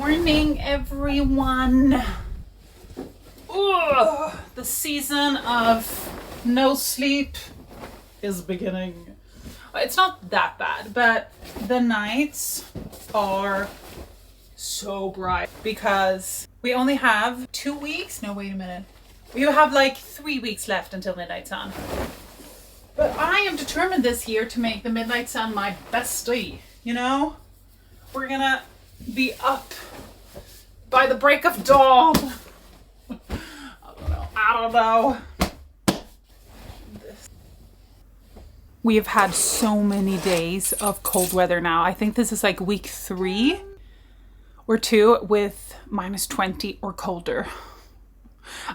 morning, everyone. Ugh, the season of no sleep is beginning. It's not that bad, but the nights are so bright because we only have 2 weeks. No, wait a minute. We have like 3 weeks left until midnight sun. But I am determined this year to make the midnight sun my bestie, you know? We're gonna be up by the break of dawn. I don't know. We have had so many days of cold weather now. I think this is like week 3 or 2 with -20 or colder.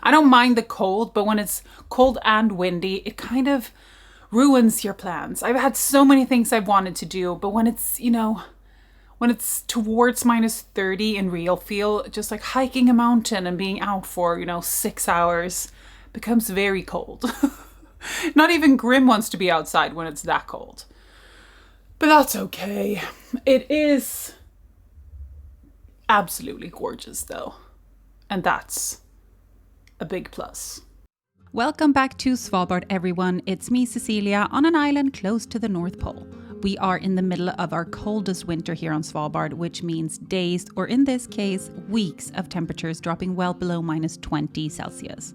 I don't mind the cold, but when it's cold and windy, it kind of ruins your plans. I've had so many things I've wanted to do, but when it's, you know, when it's towards -30 in real feel, just like hiking a mountain and being out for, 6 hours becomes very cold. Not even Grim wants to be outside when it's that cold. But that's okay. It is absolutely gorgeous though. And that's a big plus. Welcome back to Svalbard, everyone. It's me, Cecilia, on an island close to the North Pole. We are in the middle of our coldest winter here on Svalbard, which means days, or in this case, weeks of temperatures dropping well below -20 Celsius.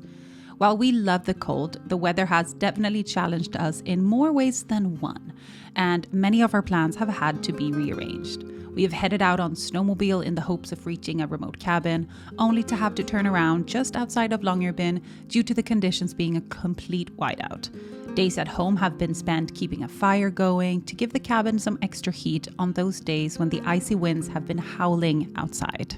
While we love the cold, the weather has definitely challenged us in more ways than one, and many of our plans have had to be rearranged. We have headed out on snowmobile in the hopes of reaching a remote cabin, only to have to turn around just outside of Longyearbyen due to the conditions being a complete whiteout. Days at home have been spent keeping a fire going to give the cabin some extra heat on those days when the icy winds have been howling outside.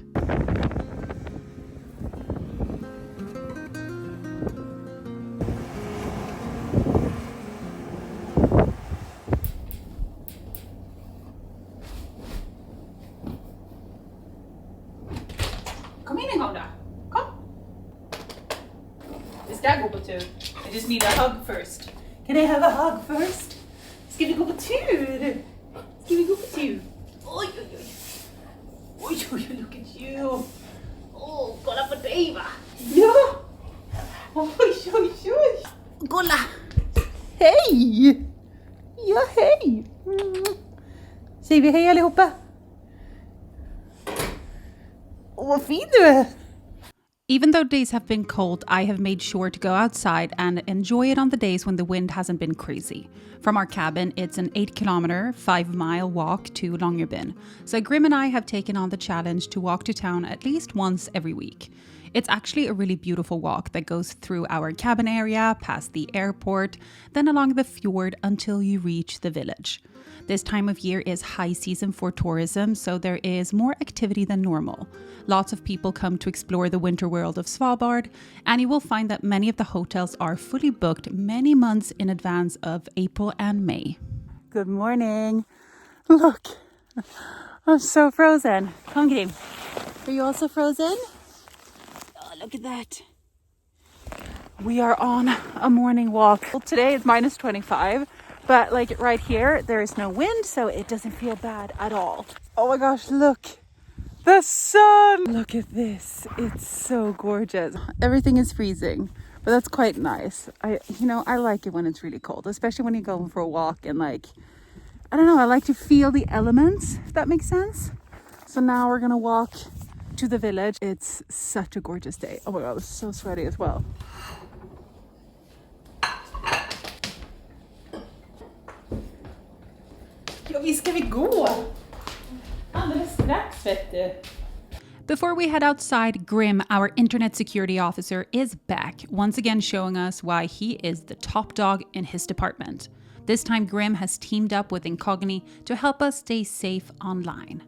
Kom in, Honda. Kom. This där går på tur. I just need a hug first. Can I have a hug first? Ska vi gå på tur? Ska vi gå på tur? Oj, oj, oj. Oj, oj, oj, look at you. Oh, kolla på dig, va? Ja. Oj, oj, oj. Kolla. Hej. Ja, hej. Säger vi hej allihopa? Åh, vad fin du är. Even though days have been cold, I have made sure to go outside and enjoy it on the days when the wind hasn't been crazy. From our cabin, it's an 8-kilometer, 5-mile walk to Longyearbyen. So Grim and I have taken on the challenge to walk to town at least once every week. It's actually a really beautiful walk that goes through our cabin area, past the airport, then along the fjord until you reach the village. This time of year is high season for tourism, so there is more activity than normal. Lots of people come to explore the winter world of Svalbard, and you will find that many of the hotels are fully booked many months in advance of April and May. Good morning. Look, I'm so frozen. Come, Grim. Are you also frozen? Oh, look at that. We are on a morning walk. Well, today is -25. But like right here, there is no wind, so it doesn't feel bad at all. Oh my gosh, look. The sun! Look at this. It's so gorgeous. Everything is freezing, but that's quite nice. I like it when it's really cold, especially when you go for a walk and I don't know, I like to feel the elements, if that makes sense. So now we're gonna walk to the village. It's such a gorgeous day. Oh my God, it's so sweaty as well. Ja, visst ska vi gå? Alldeles strax, vet du. Before we head outside, Grim, our internet security officer, is back, once again showing us why he is the top dog in his department. This time, Grim has teamed up with Incogni to help us stay safe online.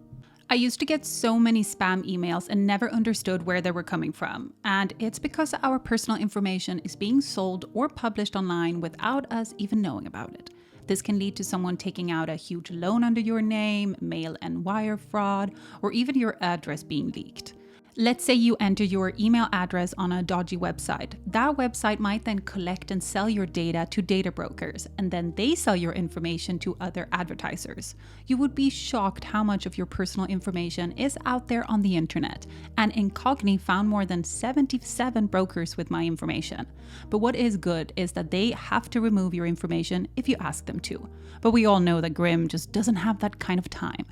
I used to get so many spam emails and never understood where they were coming from. And it's because our personal information is being sold or published online without us even knowing about it. This can lead to someone taking out a huge loan under your name, mail and wire fraud, or even your address being leaked. Let's say you enter your email address on a dodgy website. That website might then collect and sell your data to data brokers, and then they sell your information to other advertisers. You would be shocked how much of your personal information is out there on the internet, and Incogni found more than 77 brokers with my information. But what is good is that they have to remove your information if you ask them to. But we all know that Grim just doesn't have that kind of time.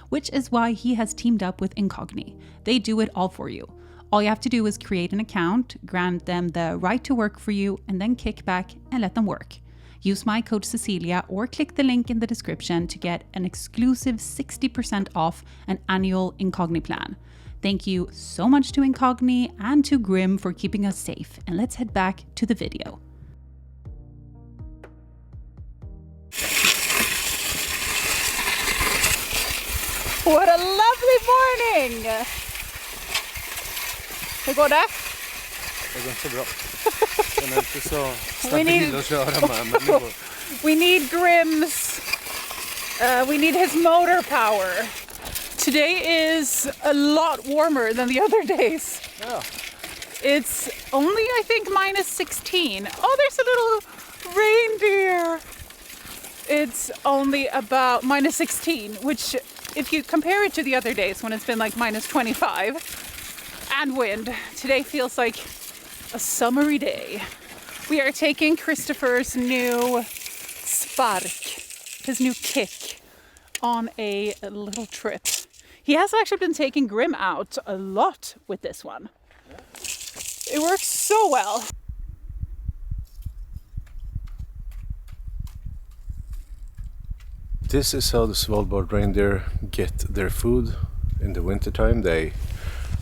Which is why he has teamed up with Incogni. They do it all for you. All you have to do is create an account, grant them the right to work for you, and then kick back and let them work. Use my code Cecilia or click the link in the description to get an exclusive 60% off an annual Incogni plan. Thank you so much to Incogni and to Grim for keeping us safe. And let's head back to the video. What a lovely morning! Hur går det? Det går inte bra. Den är inte så stabil att köra med, men det går. We need Grim's, we need his motor power. Today is a lot warmer than the other days. Yeah. It's only, I think, minus 16. Oh, there's a little reindeer. It's only about minus 16, which if you compare it to the other days when it's been like minus 25 and wind, today feels like a summery day. We are taking Christopher's new Spark, his new kick, on a little trip. He has actually been taking Grim out a lot with this one. It works so well. This is how the Svalbard reindeer get their food in the wintertime. They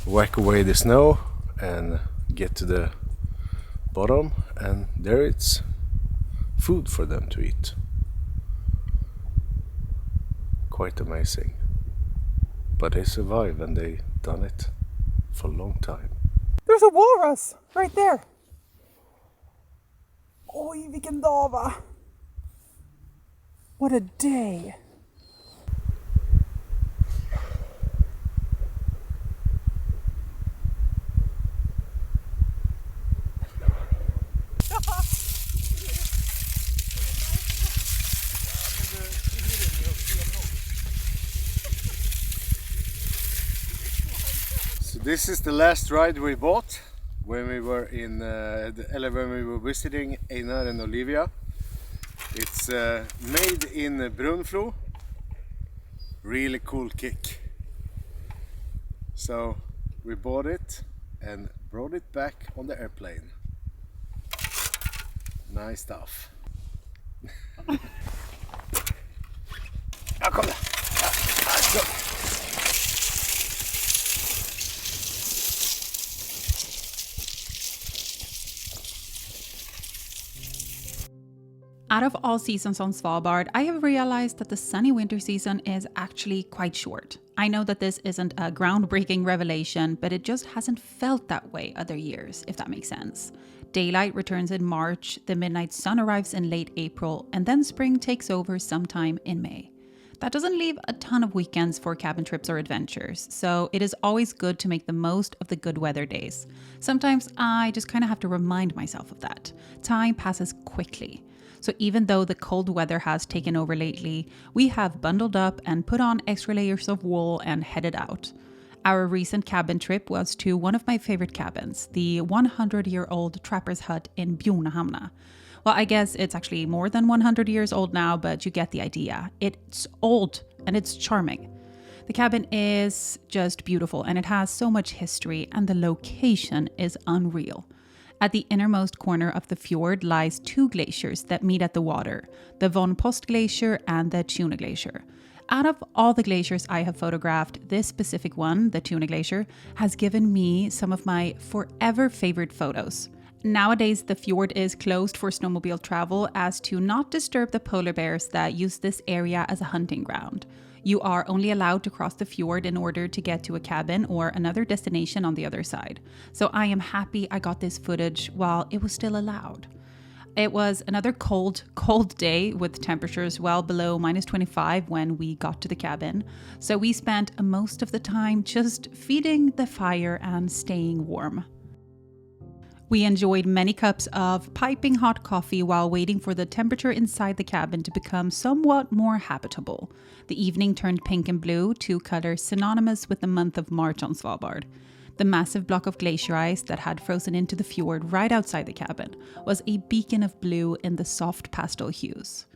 whack away the snow and get to the bottom, and there it's food for them to eat. Quite amazing. But they survive, and they've done it for a long time. There's a walrus right there. Oj, vilken dag va? What a day. So this is the last ride we bought when we were in when we were visiting Einar and Olivia. It's made in Brunflo. Really cool kick. So we bought it and brought it back on the airplane. Nice stuff. Ja, kom där. Ja, go. Out of all seasons on Svalbard, I have realized that the sunny winter season is actually quite short. I know that this isn't a groundbreaking revelation, but it just hasn't felt that way other years, if that makes sense. Daylight returns in March, the midnight sun arrives in late April, and then spring takes over sometime in May. That doesn't leave a ton of weekends for cabin trips or adventures, so it is always good to make the most of the good weather days. Sometimes I just kind of have to remind myself of that. Time passes quickly. So even though the cold weather has taken over lately, we have bundled up and put on extra layers of wool and headed out. Our recent cabin trip was to one of my favorite cabins, the 100-year-old trapper's hut in Bjornehamna. Well, I guess it's actually more than 100 years old now, but you get the idea. It's old and it's charming. The cabin is just beautiful and it has so much history, and the location is unreal. At the innermost corner of the fjord lies two glaciers that meet at the water, the Von Post Glacier and the Tuna Glacier. Out of all the glaciers I have photographed, this specific one, the Tuna Glacier, has given me some of my forever favorite photos. Nowadays, the fjord is closed for snowmobile travel as to not disturb the polar bears that use this area as a hunting ground. You are only allowed to cross the fjord in order to get to a cabin or another destination on the other side. So I am happy I got this footage while it was still allowed. It was another cold day with temperatures well below -25 when we got to the cabin. So we spent most of the time just feeding the fire and staying warm. We enjoyed many cups of piping hot coffee while waiting for the temperature inside the cabin to become somewhat more habitable. The evening turned pink and blue, two colors synonymous with the month of March on Svalbard. The massive block of glacier ice that had frozen into the fjord right outside the cabin was a beacon of blue in the soft pastel hues.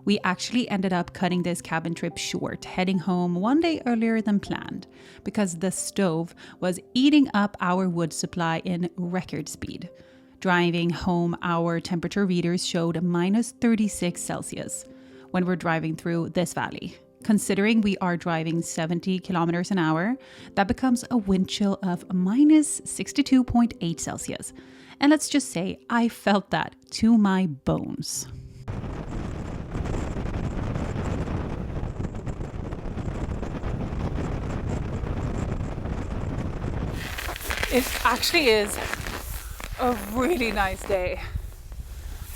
We actually ended up cutting this cabin trip short, heading home one day earlier than planned, because the stove was eating up our wood supply in record speed. Driving home, our temperature readers showed -36 Celsius when we're driving through this valley. Considering we are driving 70 kilometers an hour, that becomes a wind chill of -62.8 Celsius. And let's just say I felt that to my bones. It actually is a really nice day.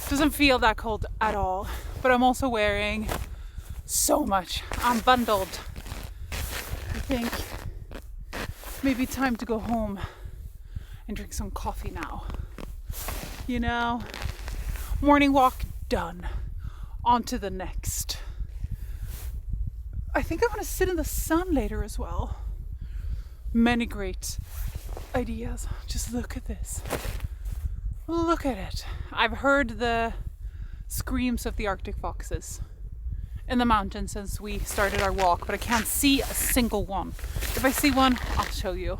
Doesn't feel that cold at all, but I'm also wearing so much. I'm bundled. I think maybe time to go home and drink some coffee now. You know, morning walk done. On to the next. I think I want to sit in the sun later as well. Many great ideas. Just look at this. Look at it. I've heard the screams of the Arctic foxes in the mountains since we started our walk, but I can't see a single one. If I see one, I'll show you.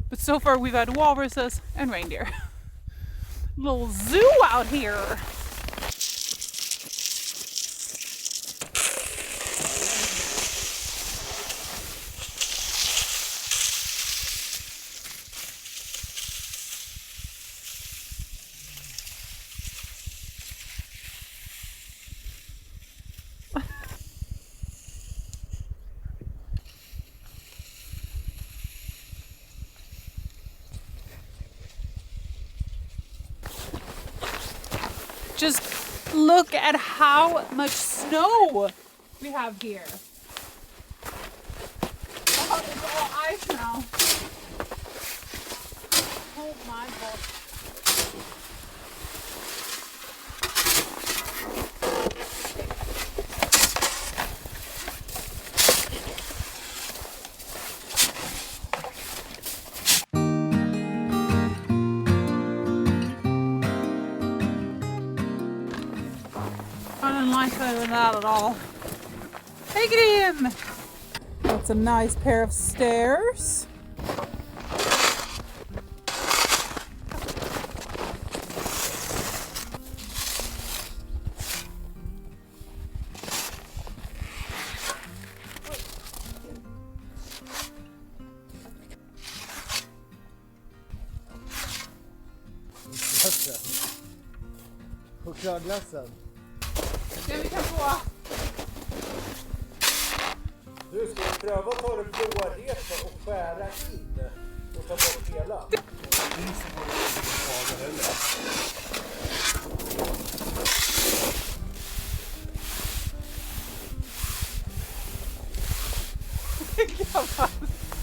But so far we've had walruses and reindeer. Little zoo out here. Just look at how much snow we have here. Oh, it's all ice now. Oh my God. I don't like better than that at all. Take it in. That's a nice pair of stairs. Chokladglassen. Den vi kan få. Du ska pröva att ta den blåa repen och skära in och ta bort hela. Det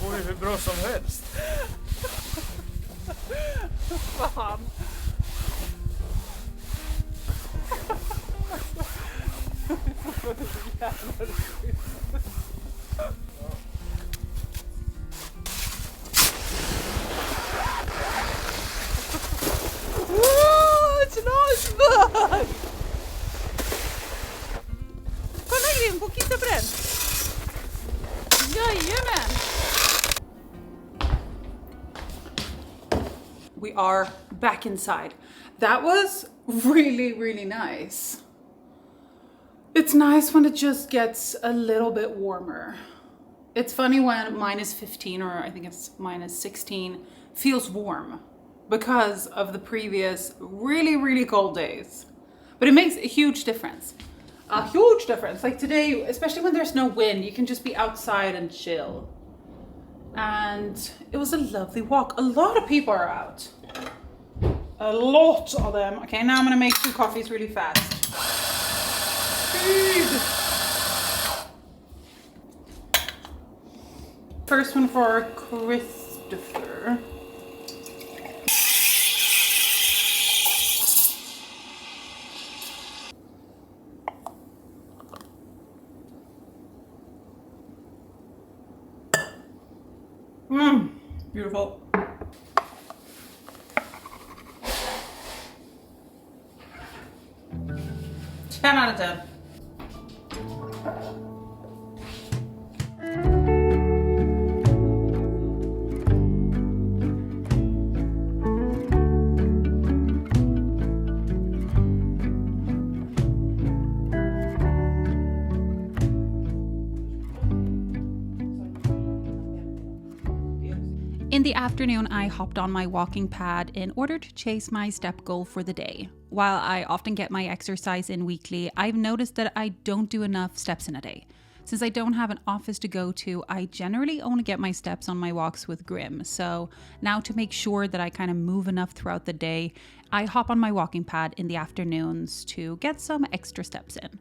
går ju hur bra som helst. Fan. It's an iceberg! Kolla Grim, gå och titta på den! Jajamän! We are back inside. That was really nice. It's nice when it just gets a little bit warmer. It's funny when -15 or I think it's -16 feels warm because of the previous really cold days. But it makes a huge difference. A huge difference. Like today, especially when there's no wind, you can just be outside and chill. And it was a lovely walk. A lot of people are out. A lot of them. Okay, now I'm gonna make 2 coffees really fast. Speed. First one for Christopher. Beautiful. 10 out of 10. In the afternoon, I hopped on my walking pad in order to chase my step goal for the day. While I often get my exercise in weekly, I've noticed that I don't do enough steps in a day. Since I don't have an office to go to, I generally only get my steps on my walks with Grim. So now to make sure that I kind of move enough throughout the day, I hop on my walking pad in the afternoons to get some extra steps in.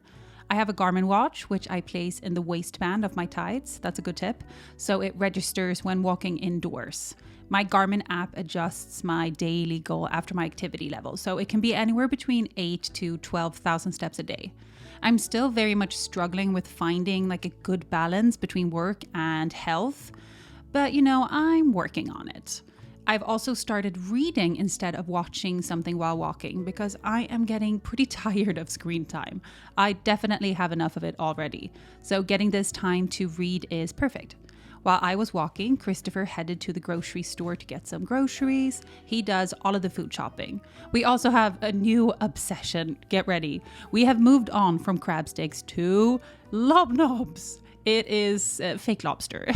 I have a Garmin watch, which I place in the waistband of my tights. That's a good tip. So it registers when walking indoors. My Garmin app adjusts my daily goal after my activity level. So it can be anywhere between 8 to 12,000 steps a day. I'm still very much struggling with finding like a good balance between work and health. But I'm working on it. I've also started reading instead of watching something while walking because I am getting pretty tired of screen time. I definitely have enough of it already, so getting this time to read is perfect. While I was walking, Christopher headed to the grocery store to get some groceries. He does all of the food shopping. We also have a new obsession. Get ready. We have moved on from crab sticks to lobnobs. It is fake lobster.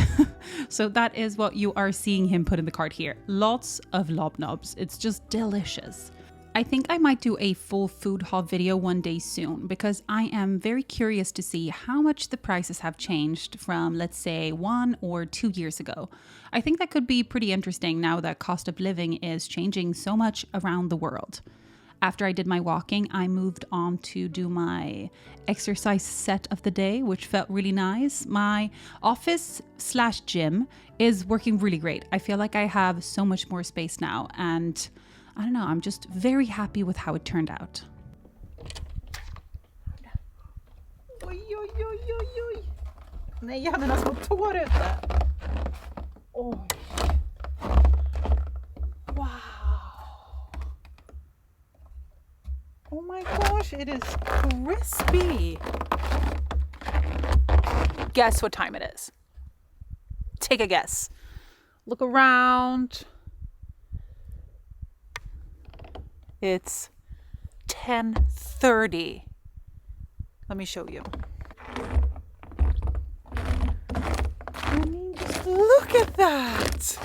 So that is what you are seeing him put in the cart here. Lots of lobnobs. It's just delicious. I think I might do a full food haul video one day soon because I am very curious to see how much the prices have changed from, let's say, 1 or 2 years ago. I think that could be pretty interesting now that cost of living is changing so much around the world. After I did my walking, I moved on to do my exercise set of the day, which felt really nice. My office/gym is working really great. I feel like I have so much more space now, and I don't know, I'm just very happy with how it turned out. Oj, oj, oj, oj, oj. Nej, jag hade några små tår ute. Oj. Wow. Oh my gosh, it is crispy. Guess what time it is? Take a guess. Look around. It's 10:30. Let me show you. I mean, just look at that.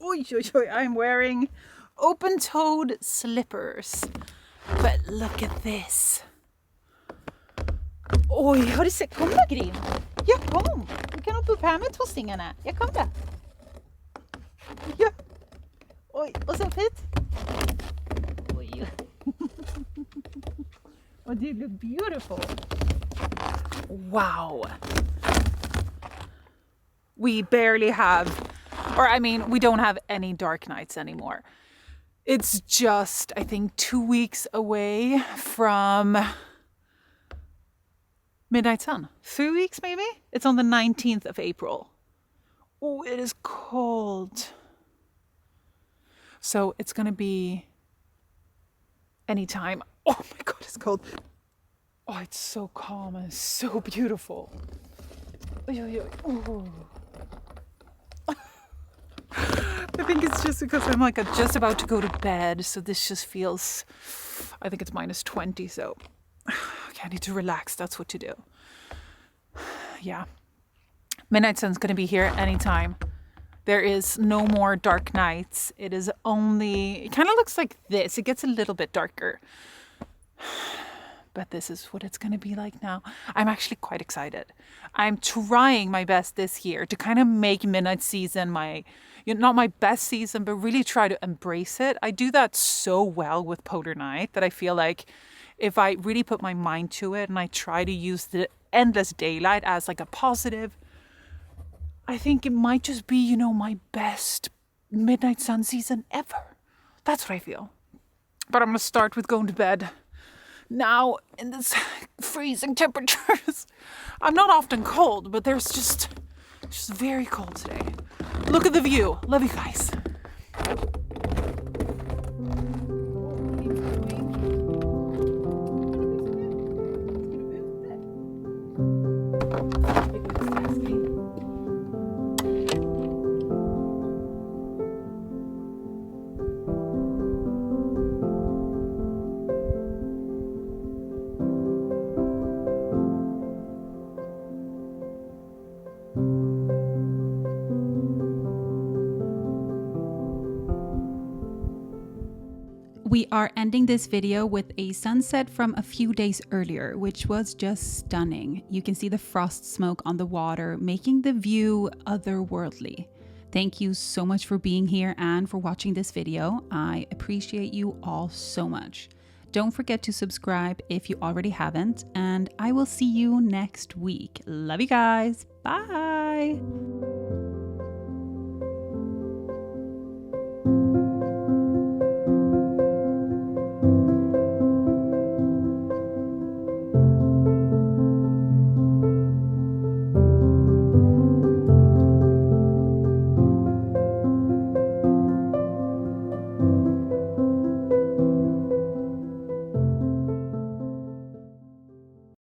Oj, oj, oj. I'm wearing open-toed slippers. But look at this. Oj, har du sett? Kom da, Grim. Ja, kom. Du kan hoppe opp her med tossingene. Ja, kom da. Ja. Oj, og så fint. Oj. Oh, they look beautiful. Wow. We barely have, or I mean, we don't have any dark nights anymore. It's just, I think, 2 weeks away from midnight sun. 3 weeks, maybe? It's on the 19th of April. Oh, it is cold. So it's going to be anytime. Oh my God, it's cold. Oh, it's so calm and so beautiful. Oh. I think it's just because I'm like just about to go to bed, so this just feels, I think it's -20, so okay, I need to relax. That's what to do. Yeah. Midnight sun's going to be here anytime. There is no more dark nights. It is only, it kind of looks like this. It gets a little bit darker. but this is what it's going to be like now. I'm actually quite excited. I'm trying my best this year to kind of make midnight season my, not my best season, but really try to embrace it. I do that so well with Polar Night that I feel like if I really put my mind to it and I try to use the endless daylight as like a positive, I think it might just be, my best midnight sun season ever. That's what I feel. But I'm going to start with going to bed now in this freezing temperatures. I'm not often cold, but there's just very cold today. Look at the view. Love you guys. We are ending this video with a sunset from a few days earlier, which was just stunning. You can see the frost smoke on the water, making the view otherworldly. Thank you so much for being here and for watching this video. I appreciate you all so much. Don't forget to subscribe if you already haven't, and I will see you next week. Love you guys. Bye.